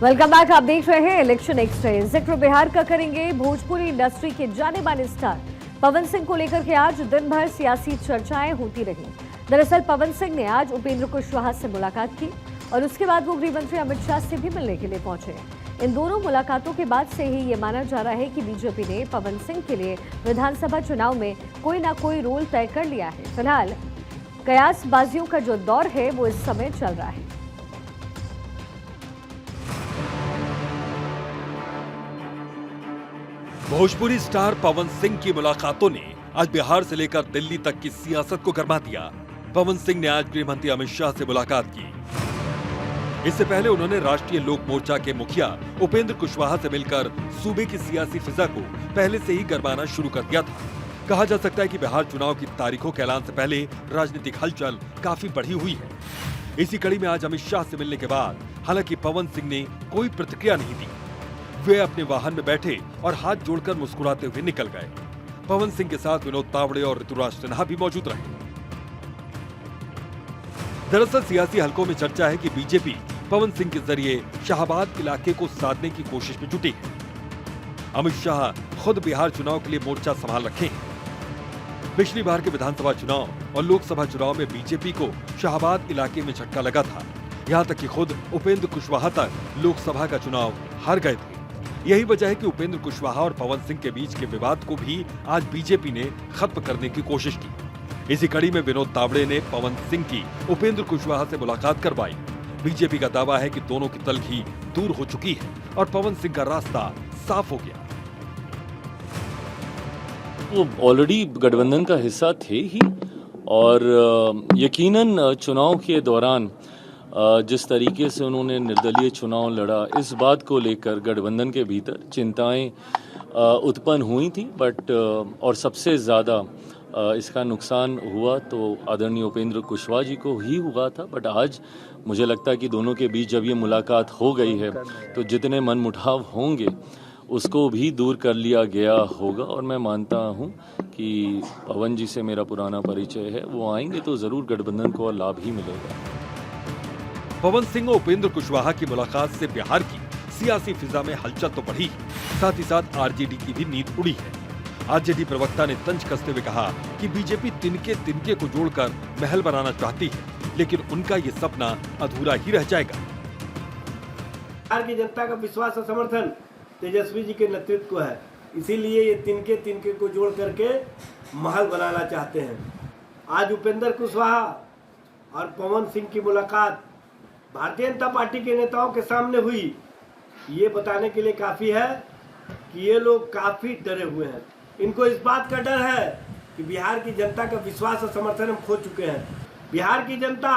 Welcome back. आप देख रहे हैं इलेक्शन एक्सप्रेस। जिक्र बिहार का करेंगे। भोजपुरी इंडस्ट्री के जाने माने स्टार पवन सिंह को लेकर के आज दिन भर सियासी चर्चाएं होती रही। दरअसल पवन सिंह ने आज उपेंद्र कुशवाहा से मुलाकात की और उसके बाद वो गृह मंत्री अमित शाह से भी मिलने के लिए पहुंचे। इन दोनों मुलाकातों के बाद से ही ये माना जा रहा है कि बीजेपी ने पवन सिंह के लिए विधानसभा चुनाव में कोई ना कोई रोल तय कर लिया है। फिलहाल कयासबाजियों का जो दौर है वो इस समय चल रहा है। भोजपुरी स्टार पवन सिंह की मुलाकातों ने आज बिहार से लेकर दिल्ली तक की सियासत को गरमा दिया। पवन सिंह ने आज गृह मंत्री अमित शाह से मुलाकात की। इससे पहले उन्होंने राष्ट्रीय लोक मोर्चा के मुखिया उपेंद्र कुशवाहा से मिलकर सूबे की सियासी फिजा को पहले से ही गरमाना शुरू कर दिया था। कहा जा सकता है कि बिहार चुनाव की तारीखों के ऐलान से पहले राजनीतिक हलचल काफी बढ़ी हुई है। इसी कड़ी में आज अमित शाह से मिलने के बाद हालांकि पवन सिंह ने कोई प्रतिक्रिया नहीं दी। वे अपने वाहन में बैठे और हाथ जोड़कर मुस्कुराते हुए निकल गए। पवन सिंह के साथ विनोद तावड़े और ऋतुराज सिन्हा भी मौजूद रहे। दरअसल सियासी हलकों में चर्चा है कि बीजेपी पवन सिंह के जरिए शाहबाद इलाके को साधने की कोशिश में जुटी है। अमित शाह खुद बिहार चुनाव के लिए मोर्चा संभाल रखे हैं। पिछली बार के विधानसभा चुनाव और लोकसभा चुनाव में बीजेपी को शाहबाद इलाके में झटका लगा था। यहाँ तक कि खुद उपेंद्र कुशवाहा तक लोकसभा का चुनाव हार गए थे। यही वजह है कि उपेंद्र कुशवाहा और पवन सिंह के बीच के विवाद को भी आज बीजेपी ने खत्म करने की कोशिश की। इसी कड़ी में विनोद तावड़े ने पवन सिंह की उपेंद्र कुशवाहा से मुलाकात करवाई। बीजेपी का दावा है कि दोनों की तलखी दूर हो चुकी है और पवन सिंह का रास्ता साफ हो गया। वो ऑलरेडी गठबंधन का हिस्सा थे ही और यकीनन चुनाव के दौरान जिस तरीके से उन्होंने निर्दलीय चुनाव लड़ा, इस बात को लेकर गठबंधन के भीतर चिंताएं उत्पन्न हुई थी। बट और सबसे ज़्यादा इसका नुकसान हुआ तो आदरणीय उपेंद्र कुशवाहा जी को ही हुआ था। बट आज मुझे लगता है कि दोनों के बीच जब ये मुलाकात हो गई है तो जितने मनमुटाव होंगे उसको भी दूर कर लिया गया होगा। और मैं मानता हूँ कि पवन जी से मेरा पुराना परिचय है, वो आएंगे तो ज़रूर गठबंधन को लाभ ही मिलेगा। पवन सिंह और उपेंद्र कुशवाहा की मुलाकात से बिहार की सियासी फिजा में हलचल तो बढ़ी, साथ ही साथ आरजेडी की भी नींद उड़ी है। आरजेडी प्रवक्ता ने तंज कसते हुए कहा कि बीजेपी तिनके तिनके को जोड़कर महल बनाना चाहती है, लेकिन उनका ये सपना अधूरा ही रह जाएगा। बिहार की जनता का विश्वास और समर्थन तेजस्वी जी के नेतृत्व को है, इसीलिए ये तिनके तिनके को जोड़ करके महल बनाना चाहते हैं। आज उपेंद्र कुशवाहा और पवन सिंह की मुलाकात भारतीय जनता पार्टी के नेताओं के सामने हुई, ये बताने के लिए काफ़ी है कि ये लोग काफ़ी डरे हुए हैं। इनको इस बात का डर है कि बिहार की जनता का विश्वास और समर्थन हम खो चुके हैं। बिहार की जनता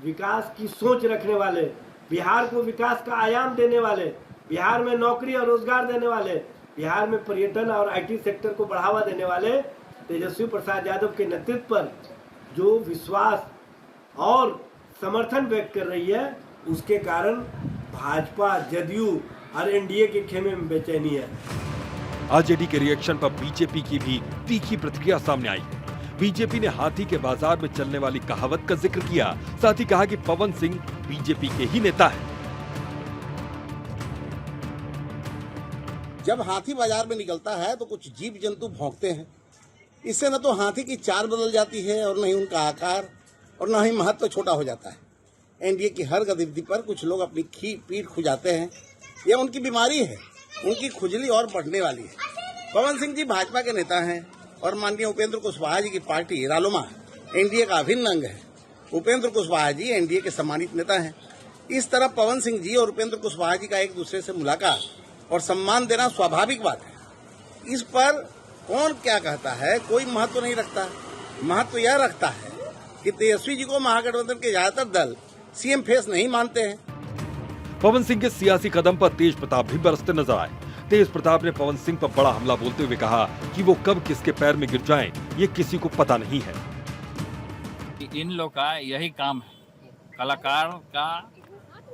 विकास की सोच रखने वाले, बिहार को विकास का आयाम देने वाले, बिहार में नौकरी और रोजगार देने वाले, बिहार में पर्यटन और आईटी सेक्टर को बढ़ावा देने वाले तेजस्वी प्रसाद यादव के नेतृत्व पर जो विश्वास और समर्थन व्यक्त कर रही है, उसके कारण भाजपा, जदयू और एनडीए के खेमे में बेचैनी है। आरजेडी के रिएक्शन पर बीजेपी की भी तीखी प्रतिक्रिया सामने आई है। बीजेपी ने हाथी के बाजार में चलने वाली कहावत का जिक्र किया, साथ ही कहा कि पवन सिंह बीजेपी के ही नेता हैं। जब हाथी बाजार में निकलता है तो कुछ जीव जंतु भौंकते हैं। इससे न तो हाथी की चाल बदल जाती है और न ही उनका आकार और न ही महत्व छोटा हो जाता है। एनडीए की हर गतिविधि पर कुछ लोग अपनी पीठ खुजाते हैं। यह उनकी बीमारी है, उनकी खुजली और बढ़ने वाली है। पवन सिंह जी भाजपा के नेता हैं और माननीय उपेंद्र कुशवाहा जी की पार्टी रालोमा एनडीए का अभिन्न अंग है। उपेंद्र कुशवाहा जी एनडीए के सम्मानित नेता हैं। इस तरह पवन सिंह जी और उपेंद्र कुशवाहा जी का एक दूसरे से मुलाकात और सम्मान देना स्वाभाविक बात है। इस पर कौन क्या कहता है कोई महत्व नहीं रखता। महत्व यह रखता है कि तेजस्वी जी को महागठबंधन के ज्यादातर दल सीएम फेस नहीं मानते हैं। पवन सिंह के सियासी कदम पर तेज प्रताप भी बरसते नजर आए। तेज प्रताप ने पवन सिंह पर बड़ा हमला बोलते हुए कहा कि वो कब किसके पैर में गिर जाएं, ये किसी को पता नहीं है। इन लोग का यही काम है, कलाकार का,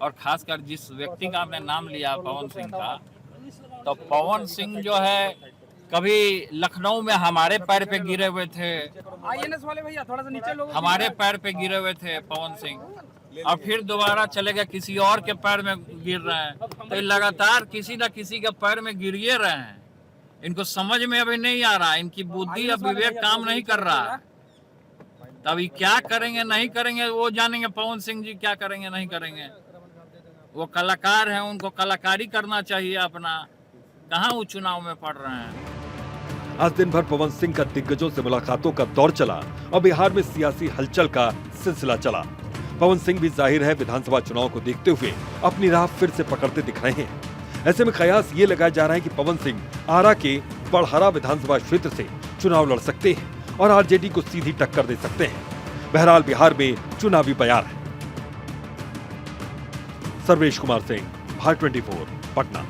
और खासकर जिस व्यक्ति का आपने नाम लिया पवन सिंह का, तो पवन सिंह जो है कभी लखनऊ में हमारे पैर पे गिरे हुए थे, आईएनएस वाले भैया थोड़ा सा नीचे लोग, हमारे पैर पे गिरे हुए थे पवन सिंह। और फिर दोबारा चलेगा किसी और के पैर में गिर रहे हैं। तो ये लगातार किसी न किसी के पैर में गिर ही रहे हैं। इनको समझ में अभी नहीं आ रहा, इनकी बुद्धि और विवेक काम नहीं कर रहा। तभी क्या करेंगे नहीं करेंगे वो जानेंगे। पवन सिंह जी क्या करेंगे नहीं करेंगे। वो कलाकार हैं, उनको कलाकारी करना चाहिए अपना। कहाँ वो चुनाव में पड़ रहे हैं। आज दिन भर पवन सिंह का दिग्गजों से मुलाकातों का दौर चला और बिहार में सियासी हलचल का सिलसिला चला। पवन सिंह भी जाहिर है विधानसभा चुनाव को देखते हुए अपनी राह फिर से पकड़ते दिख रहे हैं। ऐसे में कयास ये लगाया जा रहा है कि पवन सिंह आरा के बड़हरा विधानसभा क्षेत्र से चुनाव लड़ सकते हैं और आरजेडी को सीधी टक्कर दे सकते हैं। बहरहाल बिहार में चुनावी बयार है। सर्वेश कुमार सिंह, भारत 24, पटना।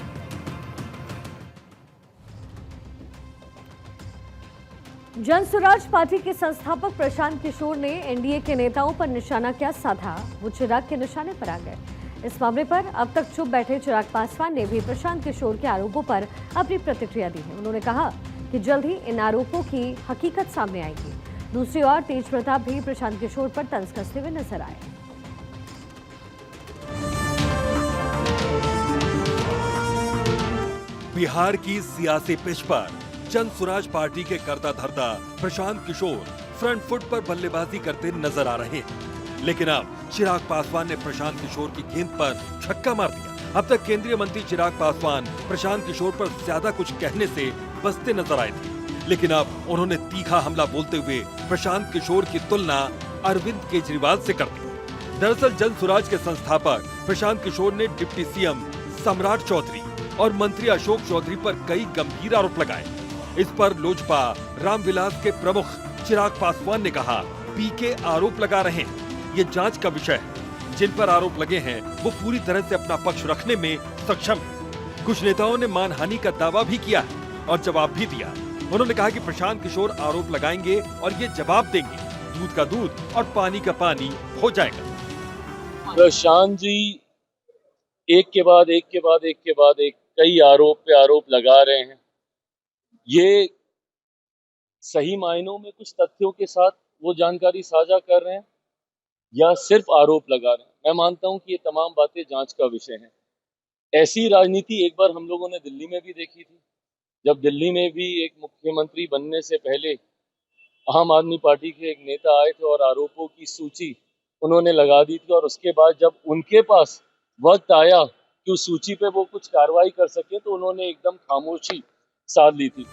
जन स्वराज पार्टी के संस्थापक प्रशांत किशोर ने एनडीए के नेताओं पर निशाना क्या साधा, वो चिराग के निशाने पर आ गए। इस मामले पर अब तक चुप बैठे चिराग पासवान ने भी प्रशांत किशोर के आरोपों पर अपनी प्रतिक्रिया दी है। उन्होंने कहा कि जल्द ही इन आरोपों की हकीकत सामने आएगी। दूसरी ओर तेज प्रताप भी प्रशांत किशोर पर तंज कसते हुए नजर आए। बिहार की सियासी पिच पर जन स्वराज पार्टी के करता धरता प्रशांत किशोर फ्रंट फुट पर बल्लेबाजी करते नजर आ रहे हैं। लेकिन अब चिराग पासवान ने प्रशांत किशोर की गेंद पर छक्का मार दिया। अब तक केंद्रीय मंत्री चिराग पासवान प्रशांत किशोर पर ज्यादा कुछ कहने से बचते नजर आए थे, लेकिन अब उन्होंने तीखा हमला बोलते हुए प्रशांत किशोर की तुलना अरविंद केजरीवाल से कर दी। दरअसल जन स्वराज के संस्थापक प्रशांत किशोर ने डिप्टी सीएम सम्राट चौधरी और मंत्री अशोक चौधरी पर कई गंभीर आरोप लगाए। इस पर लोजपा रामविलास के प्रमुख चिराग पासवान ने कहा, पीके आरोप लगा रहे हैं, ये जांच का विषय है। जिन पर आरोप लगे हैं वो पूरी तरह से अपना पक्ष रखने में सक्षम है। कुछ नेताओं ने मानहानि का दावा भी किया है और जवाब भी दिया। उन्होंने कहा कि प्रशांत किशोर आरोप लगाएंगे और ये जवाब देंगे, दूध का दूध और पानी का पानी हो जाएगा। प्रशांत जी एक के बाद एक के बाद एक के बाद एक कई आरोप पे आरोप लगा रहे हैं। ये सही मायनों में कुछ तथ्यों के साथ वो जानकारी साझा कर रहे हैं या सिर्फ आरोप लगा रहे हैं। मैं मानता हूं कि ये तमाम बातें जांच का विषय हैं। ऐसी राजनीति एक बार हम लोगों ने दिल्ली में भी देखी थी, जब दिल्ली में भी एक मुख्यमंत्री बनने से पहले आम आदमी पार्टी के एक नेता आए थे और आरोपों की सूची उन्होंने लगा दी थी, और उसके बाद जब उनके पास वक्त आया कि उस सूची पे वो कुछ कार्रवाई कर सके तो उन्होंने एकदम खामोशी साध ली थी।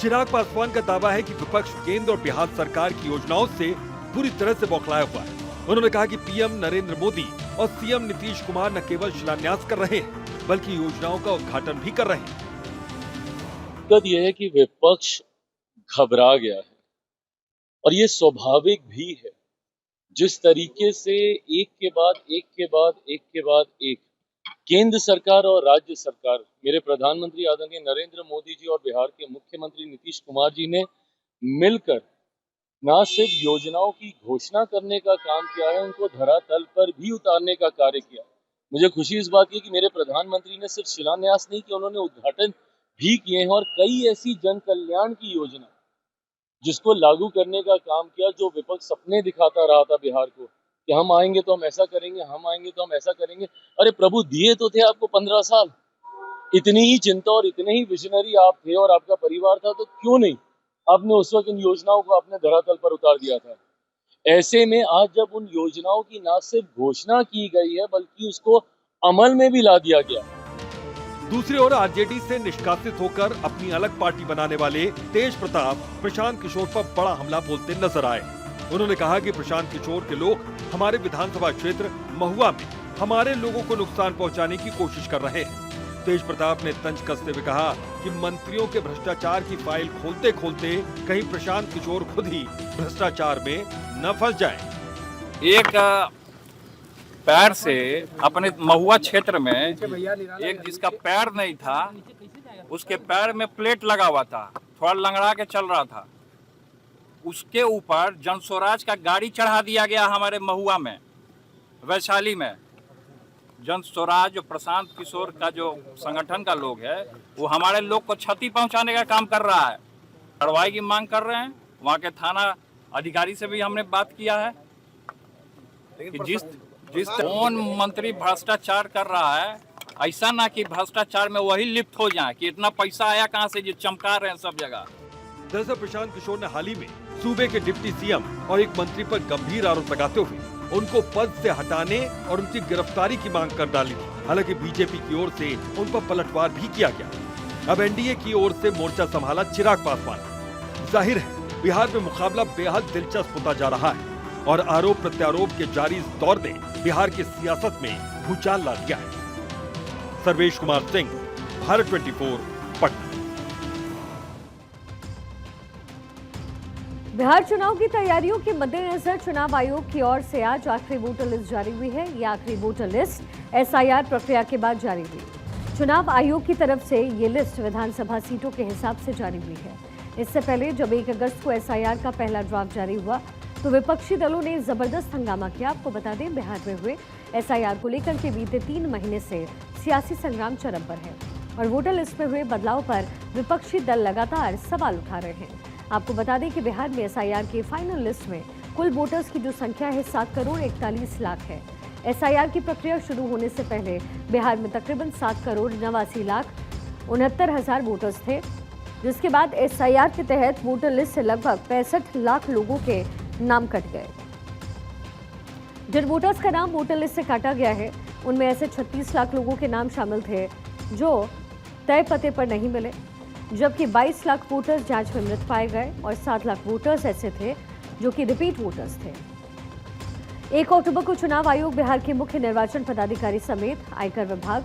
चिराग पासवान का दावा है कि विपक्ष केंद्र और बिहार सरकार की योजनाओं से पूरी तरह से बौखलाया हुआ है। उन्होंने कहा कि पीएम नरेंद्र मोदी और सीएम नीतीश कुमार न केवल शिलान्यास कर रहे हैं बल्कि योजनाओं का उद्घाटन भी कर रहे हैं। दिक्कत यह है कि विपक्ष घबरा गया है और ये स्वाभाविक भी है। जिस तरीके से एक के बाद एक के बाद एक के बाद एक केंद्र सरकार और राज्य सरकार, मेरे प्रधानमंत्री आदरणीय नरेंद्र मोदी जी और बिहार के मुख्यमंत्री नीतीश कुमार जी ने मिलकर न सिर्फ योजनाओं की घोषणा करने का काम किया है, उनको धरातल पर भी उतारने का कार्य किया। मुझे खुशी इस बात की कि मेरे प्रधानमंत्री ने सिर्फ शिलान्यास नहीं किया, उन्होंने उद्घाटन भी किए हैं और कई ऐसी जन कल्याण की योजना जिसको लागू करने का काम किया, जो विपक्ष सपने दिखाता रहा था बिहार को कि हम आएंगे तो हम ऐसा करेंगे, हम आएंगे तो हम ऐसा करेंगे। अरे प्रभु, दिए तो थे आपको 15 साल। इतनी ही चिंता और इतने ही विजनरी आप थे और आपका परिवार था, तो क्यों नहीं आपने उस वक्त इन योजनाओं को अपने धरातल पर उतार दिया था। ऐसे में आज जब उन योजनाओं की न सिर्फ घोषणा की गई है बल्कि उसको अमल में भी ला दिया गया। दूसरी ओर आरजेडी से निष्कासित होकर अपनी अलग पार्टी बनाने वाले तेज प्रताप प्रशांत किशोर पर बड़ा हमला बोलते नजर आए। उन्होंने कहा कि प्रशांत किशोर के लोग हमारे विधानसभा क्षेत्र महुआ में हमारे लोगों को नुकसान पहुंचाने की कोशिश कर रहे हैं। तेज प्रताप ने तंज कसते हुए कहा कि मंत्रियों के भ्रष्टाचार की फाइल खोलते खोलते कहीं प्रशांत किशोर खुद ही भ्रष्टाचार में न फंस जाए। एक पैर से अपने महुआ क्षेत्र में एक जिसका पैर नहीं था उसके पैर में प्लेट लगा हुआ था, थोड़ा लंगड़ा के चल रहा था, उसके ऊपर जन स्वराज का गाड़ी चढ़ा दिया गया। हमारे महुआ में, वैशाली में जन स्वराज जो प्रशांत किशोर का जो संगठन का लोग है वो हमारे लोग को क्षति पहुंचाने का काम कर रहा है। कार्रवाई की मांग कर रहे हैं। वहाँ के थाना अधिकारी से भी हमने बात किया है कि जिस कौन मंत्री भ्रष्टाचार कर रहा है, ऐसा ना कि भ्रष्टाचार में वही लिप्त हो जाए कि इतना पैसा आया कहाँ से जो चमका रहे हैं सब जगह। दरअसल प्रशांत किशोर ने हाल ही में सूबे के डिप्टी सीएम और एक मंत्री पर गंभीर आरोप लगाते हुए उनको पद से हटाने और उनकी गिरफ्तारी की मांग कर डाली थी। हालांकि बीजेपी की ओर से उन पर पलटवार भी किया गया। अब एनडीए की ओर से मोर्चा संभाला चिराग पासवान। जाहिर है बिहार में मुकाबला बेहद दिलचस्प होता जा रहा है और आरोप प्रत्यारोप के जारी इस दौर ने बिहार की सियासत में भूचाल ला दिया है। सर्वेश कुमार सिंह, भारत 24, पटना। बिहार चुनाव की तैयारियों के मद्देनजर चुनाव आयोग की ओर से आज आखिरी वोटर लिस्ट जारी हुई है। ये आखिरी वोटर लिस्ट एसआईआर प्रक्रिया के बाद जारी हुई। चुनाव आयोग की तरफ से ये लिस्ट विधानसभा सीटों के हिसाब से जारी हुई है। इससे पहले जब 1 अगस्त को एसआईआर का पहला ड्राफ्ट जारी हुआ तो विपक्षी दलों ने जबरदस्त हंगामा किया। आपको बता दें, बिहार में हुए एसआईआर को लेकर के बीते 3 महीने से सियासी संग्राम चरम पर है और वोटर लिस्ट में हुए बदलाव पर विपक्षी दल लगातार सवाल उठा रहे हैं। आपको बता दें कि बिहार में एसआईआर के फाइनल लिस्ट में कुल वोटर्स की जो संख्या है 7,41,00,000 है। एसआईआर की प्रक्रिया शुरू होने से पहले बिहार में तकरीबन 7,89,69,000 वोटर्स थे, जिसके बाद एसआईआर के तहत वोटर लिस्ट से लगभग 65 लाख लोगों के नाम कट गए। जिन वोटर्स का नाम वोटर लिस्ट से काटा गया है उनमें ऐसे 36 लाख लोगों के नाम शामिल थे जो तय पते पर नहीं मिले, जबकि 22 लाख वोटर्स जांच में मृत पाए गए और 7 लाख वोटर्स ऐसे थे जो कि रिपीट वोटर्स थे। 1 अक्टूबर को चुनाव आयोग बिहार के मुख्य निर्वाचन पदाधिकारी समेत आयकर विभाग,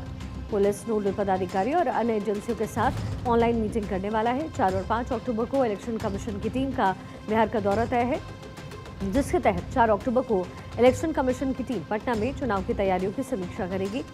पुलिस, नोडल पदाधिकारी और अन्य एजेंसियों के साथ ऑनलाइन मीटिंग करने वाला है। 4 और 5 अक्टूबर को इलेक्शन कमीशन की टीम का बिहार का दौरा तय है, जिसके तहत 4 अक्टूबर को इलेक्शन कमीशन की टीम पटना में चुनाव की तैयारियों की समीक्षा करेगी।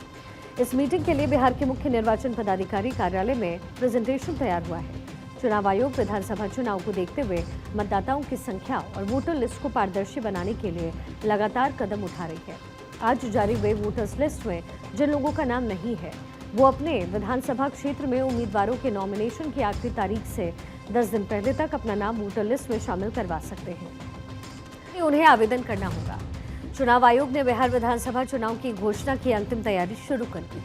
इस मीटिंग के लिए बिहार के मुख्य निर्वाचन पदाधिकारी कार्यालय में प्रेजेंटेशन तैयार हुआ है। चुनाव आयोग विधानसभा चुनाव को देखते हुए मतदाताओं की संख्या और वोटर लिस्ट को पारदर्शी बनाने के लिए लगातार कदम उठा रही है। आज जारी हुए वोटर्स लिस्ट में जिन लोगों का नाम नहीं है वो अपने विधानसभा क्षेत्र में उम्मीदवारों के नॉमिनेशन की आखिरी तारीख से 10 दिन पहले तक अपना नाम वोटर लिस्ट में शामिल करवा सकते हैं। उन्हें आवेदन करना होगा। चुनाव आयोग ने बिहार विधानसभा चुनाव की घोषणा की अंतिम तैयारी शुरू कर दी।